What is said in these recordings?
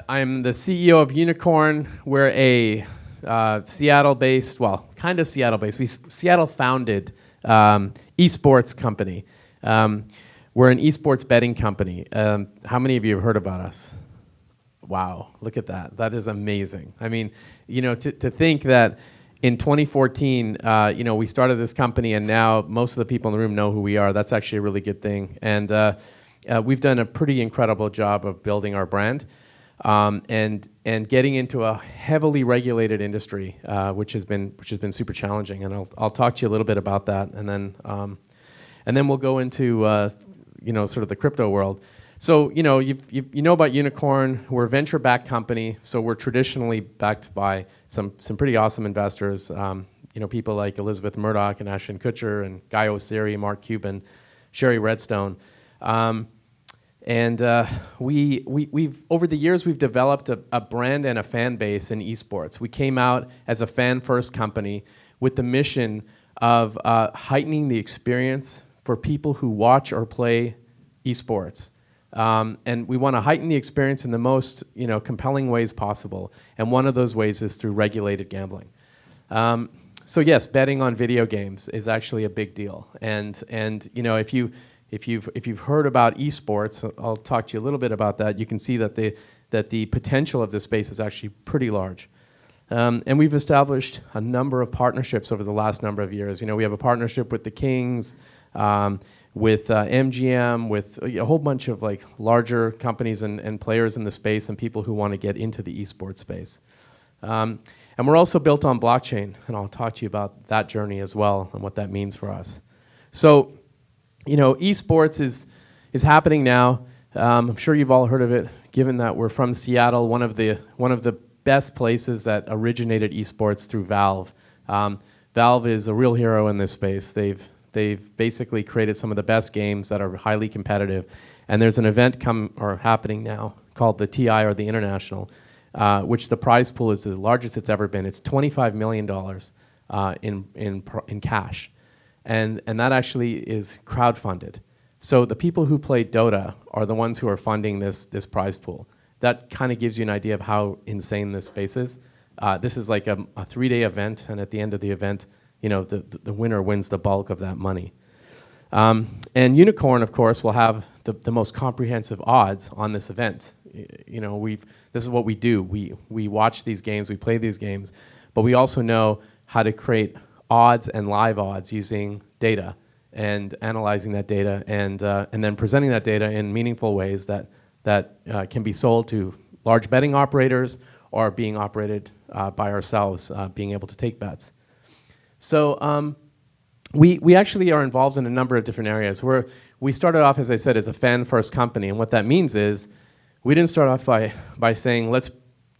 I'm the CEO of Unikrn. We're a Seattle-based, well, kind of Seattle-based. We Seattle-founded esports company. We're an esports betting company. How many of you have heard about us? Wow, look at that. That is amazing. I mean, you know, to think that in 2014, you know, we started this company, and now most of the people in the room know who we are. That's actually a really good thing. And we've done a pretty incredible job of building our brand and getting into a heavily regulated industry, which has been super challenging. And I'll talk to you a little bit about that, and then we'll go into you know, sort of the crypto world. So you know, you know about Unikrn. We're a venture-backed company, so we're traditionally backed by some pretty awesome investors. You know, people like Elizabeth Murdoch and Ashton Kutcher and Guy Oseary, Mark Cuban, Sherry Redstone. We've over the years we've developed a brand and a fan base in esports. We came out as a fan-first company with the mission of heightening the experience for people who watch or play esports. And we want to heighten the experience in the most, you know, compelling ways possible. And one of those ways is through regulated gambling. So yes, betting on video games is actually a big deal. And you know, if you've heard about esports, I'll talk to you a little bit about that. You can see that the potential of this space is actually pretty large. And we've established a number of partnerships over the last number of years. You know, we have a partnership with the Kings, with MGM, with a whole bunch of like larger companies and players in the space and people who want to get into the esports space. And we're also built on blockchain, and I'll talk to you about that journey as well and what that means for us. So, you know, esports is happening now. I'm sure you've all heard of it, given that we're from Seattle, one of the best places that originated esports through Valve. Valve is a real hero in this space. They've basically created some of the best games that are highly competitive. And there's an event happening now called the TI, or the International, which the prize pool is the largest it's ever been. It's $25 million in cash. And that actually is crowdfunded. So the people who play Dota are the ones who are funding this prize pool. That kind of gives you an idea of how insane this space is. This is like a 3-day event, and at the end of the event, you know, the winner wins the bulk of that money. And Unikrn, of course, will have the most comprehensive odds on this event. You know, this is what we do. We watch these games, we play these games, but we also know how to create odds and live odds using data and analyzing that data and then presenting that data in meaningful ways that can be sold to large betting operators or being operated by ourselves, being able to take bets. So we actually are involved in a number of different areas. We started off, as I said, as a fan-first company, and what that means is we didn't start off by saying, let's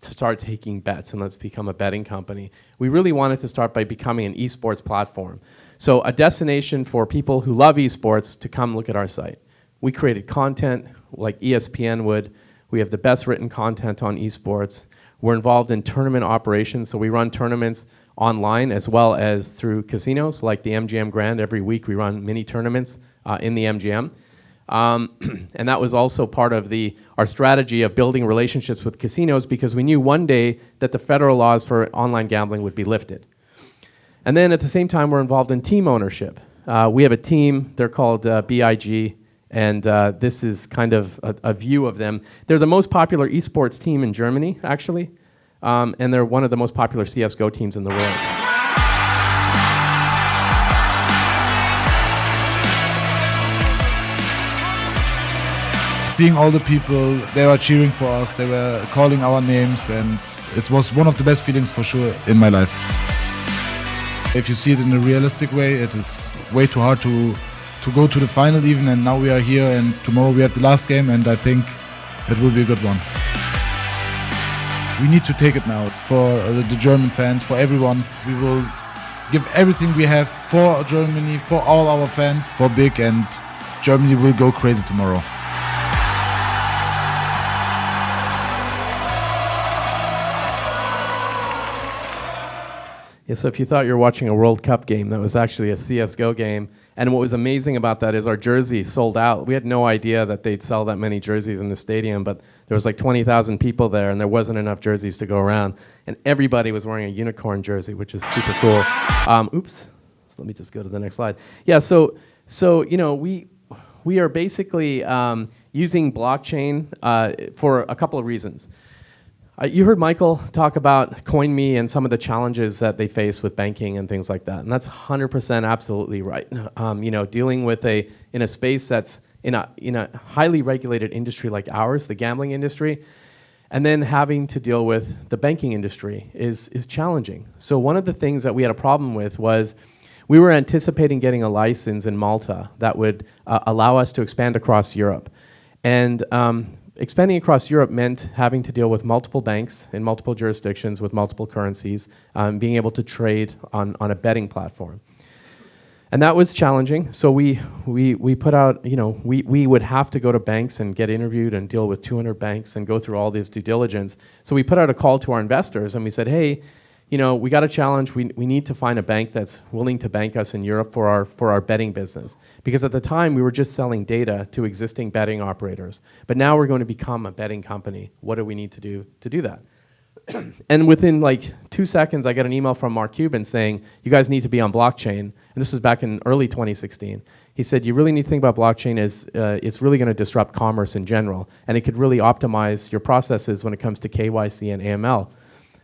start taking bets and let's become a betting company. We really wanted to start by becoming an esports platform. So a destination for people who love esports to come look at our site. We created content like ESPN would. We have the best written content on esports. We're involved in tournament operations, so we run tournaments online as well as through casinos like the MGM Grand. Every week we run mini tournaments in the MGM. And that was also part of our strategy of building relationships with casinos, because we knew one day that the federal laws for online gambling would be lifted. And then at the same time, we're involved in team ownership. We have a team, they're called BIG, and this is kind of a view of them. They're the most popular esports team in Germany, actually, and they're one of the most popular CSGO teams in the world. Seeing all the people, they were cheering for us, they were calling our names, and it was one of the best feelings for sure in my life. If you see it in a realistic way, it is way too hard to go to the final even, and now we are here, and tomorrow we have the last game, and I think it will be a good one. We need to take it now for the German fans, for everyone. We will give everything we have for Germany, for all our fans, for big, and Germany will go crazy tomorrow. Yeah, so if you thought you were watching a World Cup game, that was actually a CSGO game. And what was amazing about that is our jerseys sold out. We had no idea that they'd sell that many jerseys in the stadium, but there was like 20,000 people there, and there wasn't enough jerseys to go around. And everybody was wearing a Unikrn jersey, which is super cool. Oops, so let me just go to the next slide. Yeah, so you know, we are basically using blockchain for a couple of reasons. You heard Michael talk about CoinMe and some of the challenges that they face with banking and things like that, and that's 100% absolutely right. You know, dealing with in a space that's in a highly regulated industry like ours, the gambling industry, and then having to deal with the banking industry is challenging. So one of the things that we had a problem with was we were anticipating getting a license in Malta that would allow us to expand across Europe, and expanding across Europe meant having to deal with multiple banks in multiple jurisdictions with multiple currencies, being able to trade on a betting platform. And that was challenging, so we put out, you know, we would have to go to banks and get interviewed and deal with 200 banks and go through all this due diligence. So we put out a call to our investors and we said, hey, you know, we got a challenge. We need to find a bank that's willing to bank us in Europe for our betting business. Because at the time, we were just selling data to existing betting operators. But now we're going to become a betting company. What do we need to do that? And within like 2 seconds, I got an email from Mark Cuban saying, you guys need to be on blockchain. And this was back in early 2016. He said, you really need to think about blockchain as it's really going to disrupt commerce in general. And it could really optimize your processes when it comes to KYC and AML.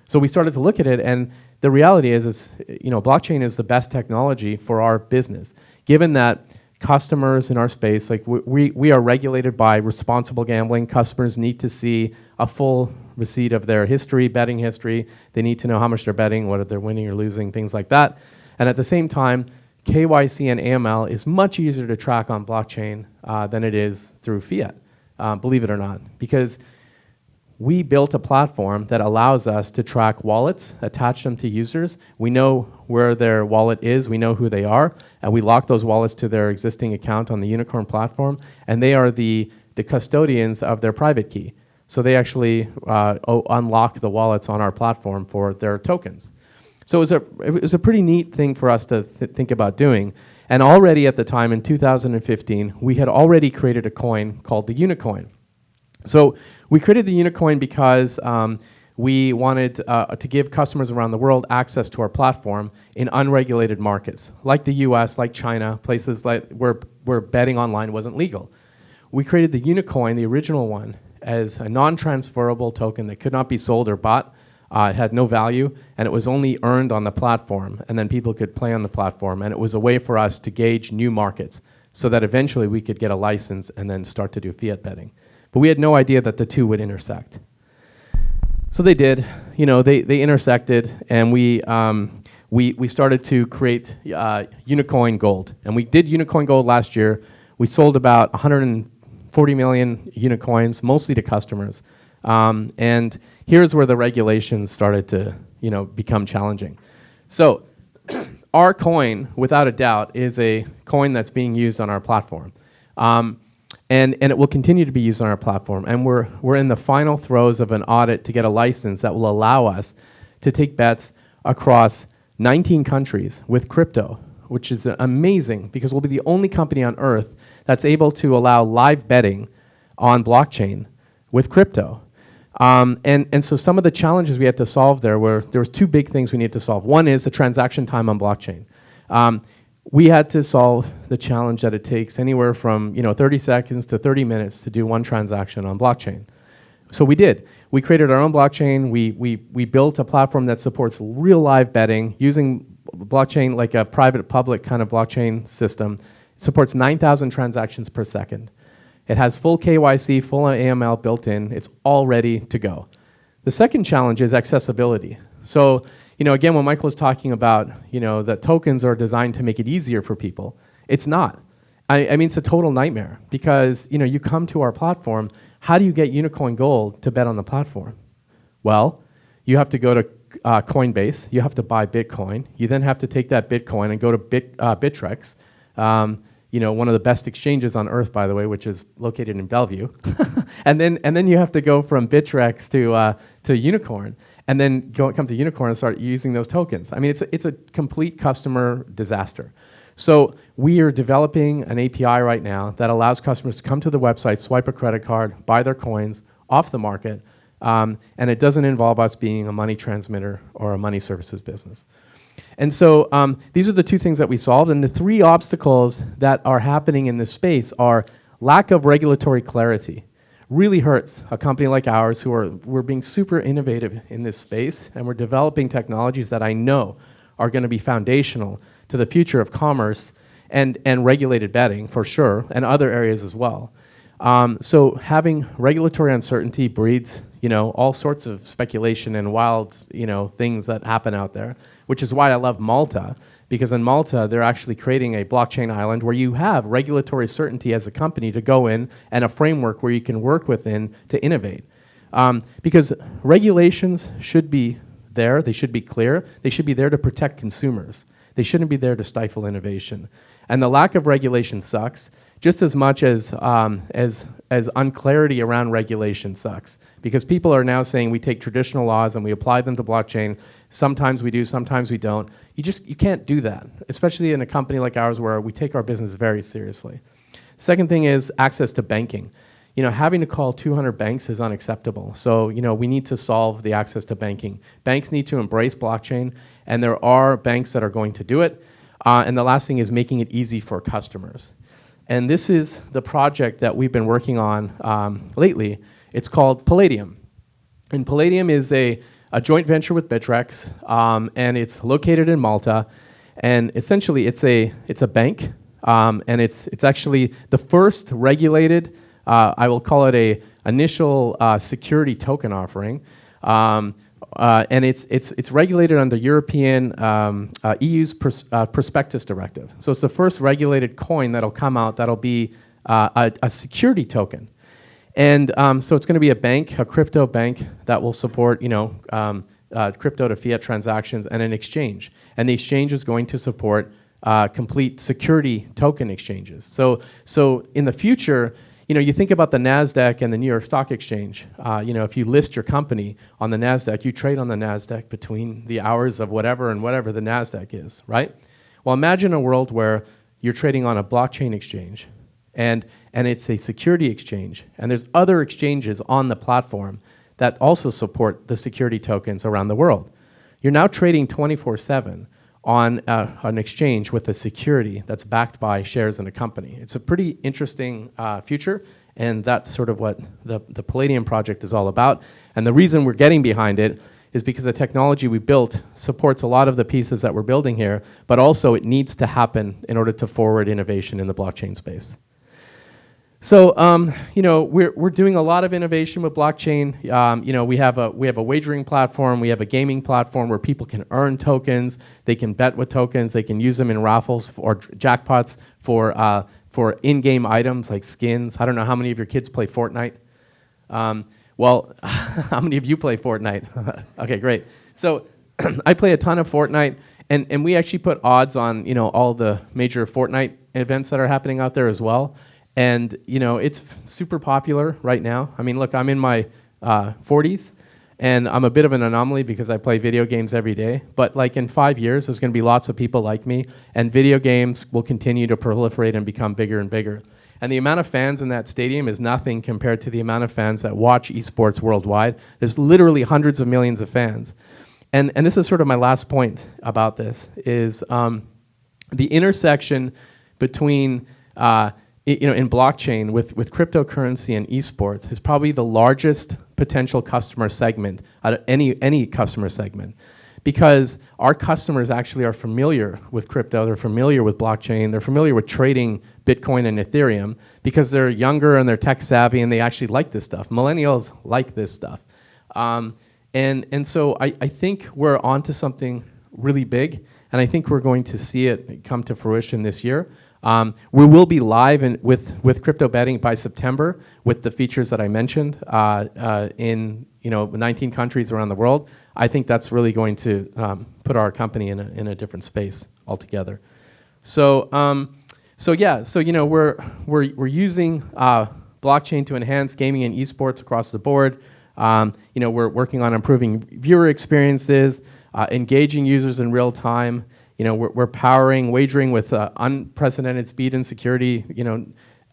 So we started to look at it, and the reality is, you know, blockchain is the best technology for our business, given that customers in our space, like we are regulated by responsible gambling. Customers need to see a full receipt of their history, betting history. They need to know how much they're betting, what they're winning or losing, things like that. And at the same time, KYC and AML is much easier to track on blockchain than it is through fiat, believe it or not, because we built a platform that allows us to track wallets, attach them to users. We know where their wallet is, we know who they are, and we lock those wallets to their existing account on the Unikrn platform, and they are the custodians of their private key. So they actually unlock the wallets on our platform for their tokens. So it was a pretty neat thing for us to think about doing. And already at the time, in 2015, we had already created a coin called the Unicoin. So we created the Unicoin because we wanted to give customers around the world access to our platform in unregulated markets, like the US, like China, places like where betting online wasn't legal. We created the Unicoin, the original one, as a non-transferable token that could not be sold or bought. It had no value, and it was only earned on the platform, and then people could play on the platform, and it was a way for us to gauge new markets so that eventually we could get a license and then start to do fiat betting. But we had no idea that the two would intersect. So they did, you know, they intersected, and we started to create Unicoin Gold. And we did Unicoin Gold last year. We sold about 140 million Unicoins, mostly to customers. And here's where the regulations started to, you know, become challenging. So our coin, without a doubt, is a coin that's being used on our platform. And it will continue to be used on our platform. And we're in the final throes of an audit to get a license that will allow us to take bets across 19 countries with crypto, which is amazing because we'll be the only company on earth that's able to allow live betting on blockchain with crypto. And so some of the challenges we had to solve there was two big things we needed to solve. One is the transaction time on blockchain. We had to solve the challenge that it takes anywhere from 30 seconds to 30 minutes to do one transaction on blockchain. So we did. We created our own blockchain. We built a platform that supports real live betting using blockchain like a private-public kind of blockchain system. It supports 9,000 transactions per second. It has full KYC, full AML built in. It's all ready to go. The second challenge is accessibility. So, again, when Michael was talking about, that tokens are designed to make it easier for people, it's not. I mean, it's a total nightmare because, you come to our platform, how do you get Unicoin Gold to bet on the platform? Well, you have to go to Coinbase, you have to buy Bitcoin, you then have to take that Bitcoin and go to Bittrex, one of the best exchanges on earth, by the way, which is located in Bellevue. and then you have to go from Bittrex to Unikrn, and then come to Unikrn and start using those tokens. I mean, it's a complete customer disaster. So we are developing an API right now that allows customers to come to the website, swipe a credit card, buy their coins off the market, and it doesn't involve us being a money transmitter or a money services business. And so these are the two things that we solved, and the three obstacles that are happening in this space are lack of regulatory clarity. Really hurts a company like ours we're being super innovative in this space, and we're developing technologies that I know are going to be foundational to the future of commerce and regulated betting for sure, and other areas as well. So having regulatory uncertainty breeds, all sorts of speculation and wild, things that happen out there, which is why I love Malta, because in Malta, they're actually creating a blockchain island where you have regulatory certainty as a company to go in and a framework where you can work within to innovate. Because regulations should be there, they should be clear, they should be there to protect consumers. They shouldn't be there to stifle innovation. And the lack of regulation sucks, just as much as unclarity around regulation sucks. Because people are now saying we take traditional laws and we apply them to blockchain. Sometimes we do, sometimes we don't. You can't do that, especially in a company like ours where we take our business very seriously. Second thing is access to banking. Having to call 200 banks is unacceptable. So, we need to solve the access to banking. Banks need to embrace blockchain, and there are banks that are going to do it. And the last thing is making it easy for customers. And this is the project that we've been working on lately. It's called Palladium. And Palladium is a joint venture with Bittrex, and it's located in Malta. And essentially, it's a bank, and it's actually the first regulated, I will call it a initial security token offering. And it's regulated under European EU's prospectus directive. So it's the first regulated coin that'll come out that'll be a security token. And so it's going to be a bank, a crypto bank that will support crypto to fiat transactions and an exchange. And the exchange is going to support complete security token exchanges. So in the future, you think about the NASDAQ and the New York Stock Exchange. If you list your company on the NASDAQ, you trade on the NASDAQ between the hours of whatever and whatever the NASDAQ is, right? Well, imagine a world where you're trading on a blockchain exchange, and it's a security exchange, and there's other exchanges on the platform that also support the security tokens around the world. You're now trading 24/7 on an exchange with a security that's backed by shares in a company. It's a pretty interesting future, and that's sort of what the Palladium project is all about. And the reason we're getting behind it is because the technology we built supports a lot of the pieces that we're building here, but also it needs to happen in order to forward innovation in the blockchain space. So, we're doing a lot of innovation with blockchain. We have a wagering platform, we have a gaming platform where people can earn tokens, they can bet with tokens, they can use them in raffles or jackpots for in-game items like skins. I don't know how many of your kids play Fortnite. Well, how many of you play Fortnite? Okay, great. So I play a ton of Fortnite, and we actually put odds on all the major Fortnite events that are happening out there as well. And it's super popular right now. I mean, look, I'm in my 40s, and I'm a bit of an anomaly because I play video games every day. But like in 5 years, there's going to be lots of people like me, and video games will continue to proliferate and become bigger and bigger. And the amount of fans in that stadium is nothing compared to the amount of fans that watch esports worldwide. There's literally hundreds of millions of fans. And this is sort of my last point about this, is the intersection between in blockchain with cryptocurrency and esports is probably the largest potential customer segment out of any customer segment, because our customers actually are familiar with crypto, they're familiar with blockchain, they're familiar with trading Bitcoin and Ethereum because they're younger and they're tech savvy and they actually like this stuff. Millennials like this stuff. And so I think we're onto something really big, and I think we're going to see it come to fruition this year. We will be live with crypto betting by September with the features that I mentioned in 19 countries around the world. I think that's really going to put our company in a different space altogether. So So yeah, so we're using blockchain to enhance gaming and esports across the board. We're working on improving viewer experiences, engaging users in real time. We're powering wagering with unprecedented speed and security.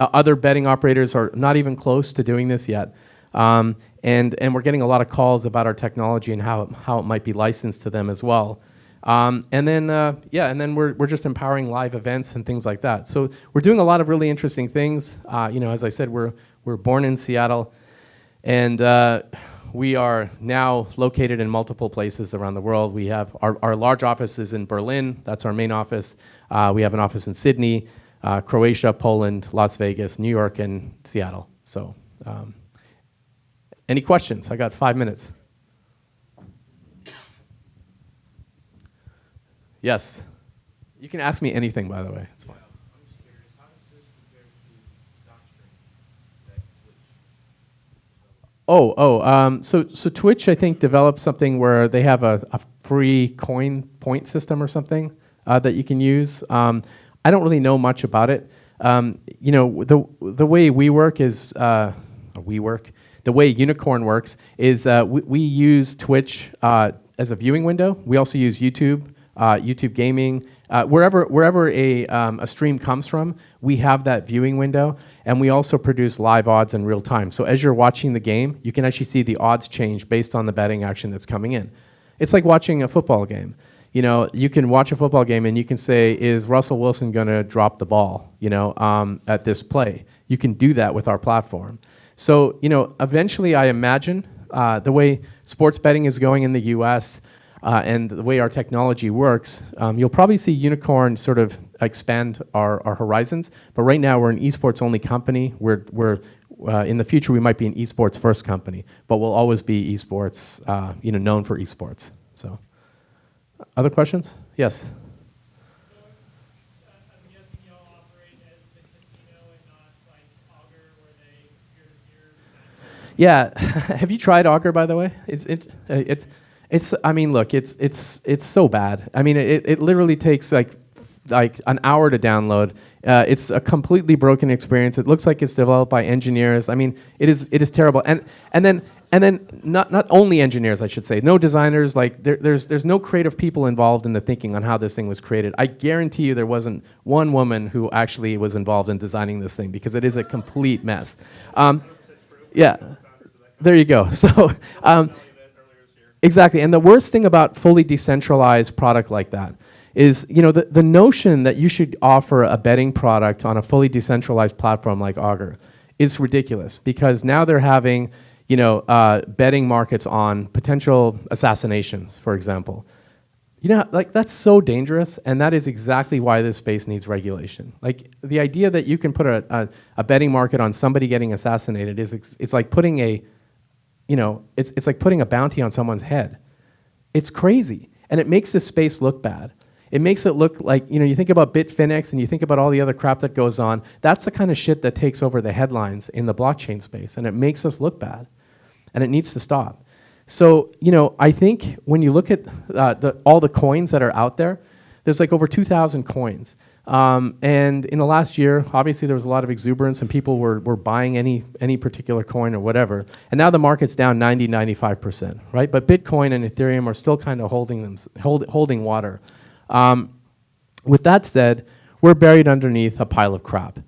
Other betting operators are not even close to doing this yet. And we're getting a lot of calls about our technology and how it might be licensed to them as well. And then we're just empowering live events and things like that. So we're doing a lot of really interesting things. As I said, we're born in Seattle, and we are now located in multiple places around the world. We have our large office is in Berlin. That's our main office. We have an office in Sydney, Croatia, Poland, Las Vegas, New York, and Seattle. So any questions? I got 5 minutes. Yes. You can ask me anything, by the way. It's fine. I'm just curious, how does this compare to stock streaming that Twitch? So Twitch, I think, developed something where they have a free coin point system or something that you can use. I don't really know much about it. The way we work is the way Unikrn works is we use Twitch as a viewing window. We also use YouTube. YouTube gaming, wherever a stream comes from, we have that viewing window, and we also produce live odds in real time. So as you're watching the game, you can actually see the odds change based on the betting action that's coming in. It's like watching a football game. You can watch a football game and you can say, is Russell Wilson going to drop the ball, at this play? You can do that with our platform. So, eventually I imagine the way sports betting is going in the US, and the way our technology works, you'll probably see Unikrn sort of expand our horizons. But right now, we're an esports only company. We're in the future, we might be an esports first company, but we'll always be esports, known for esports. So, other questions? Yes. So, I'm guessing y'all operate as the casino and not like Augur, where they peer-to-peer. Yeah. Have you tried Augur, by the way? It's so bad. I mean, it literally takes like an hour to download. It's a completely broken experience. It looks like it's developed by engineers. I mean, it is terrible. And then not only engineers, I should say, no designers. Like there's no creative people involved in the thinking on how this thing was created. I guarantee you there wasn't one woman who actually was involved in designing this thing, because it is a complete mess. Yeah, there you go. So. Exactly, and the worst thing about fully decentralized product like that is, the notion that you should offer a betting product on a fully decentralized platform like Augur is ridiculous, because now they're having, betting markets on potential assassinations, for example. That's so dangerous, and that is exactly why this space needs regulation. Like, the idea that you can put a betting market on somebody getting assassinated it's like putting it's like putting a bounty on someone's head. It's crazy, and it makes this space look bad. It makes it look like, you think about Bitfinex and you think about all the other crap that goes on. That's the kind of shit that takes over the headlines in the blockchain space, and it makes us look bad, and it needs to stop. So, I think when you look at all the coins that are out there, there's like over 2,000 coins. And in the last year, obviously there was a lot of exuberance and people were buying any particular coin or whatever. And now the market's down 95%, right? But Bitcoin and Ethereum are still kind of holding water. With that said, we're buried underneath a pile of crap.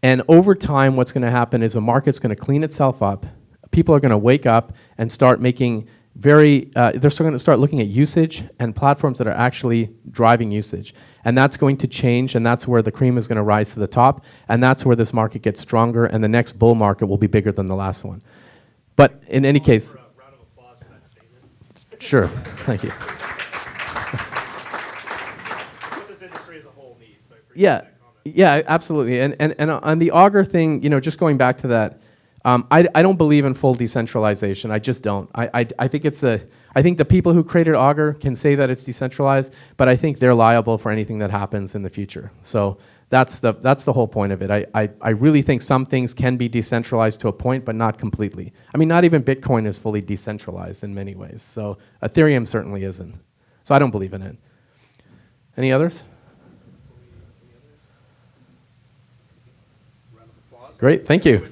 And over time, what's going to happen is the market's going to clean itself up. People are going to wake up and start making they're still going to start looking at usage and platforms that are actually driving usage. And that's going to change, and that's where the cream is going to rise to the top, and that's where this market gets stronger, and the next bull market will be bigger than the last one. But in any case... Round of applause for that statement. Sure, thank you. What this industry as a whole needs, so I appreciate that comment. Yeah, absolutely. And on the Augur thing, just going back to that, I don't believe in full decentralization. I just don't. I think the people who created Augur can say that it's decentralized, but I think they're liable for anything that happens in the future. So that's the whole point of it. I really think some things can be decentralized to a point, but not completely. I mean, not even Bitcoin is fully decentralized in many ways. So Ethereum certainly isn't. So I don't believe in it. Any others? Great, thank you.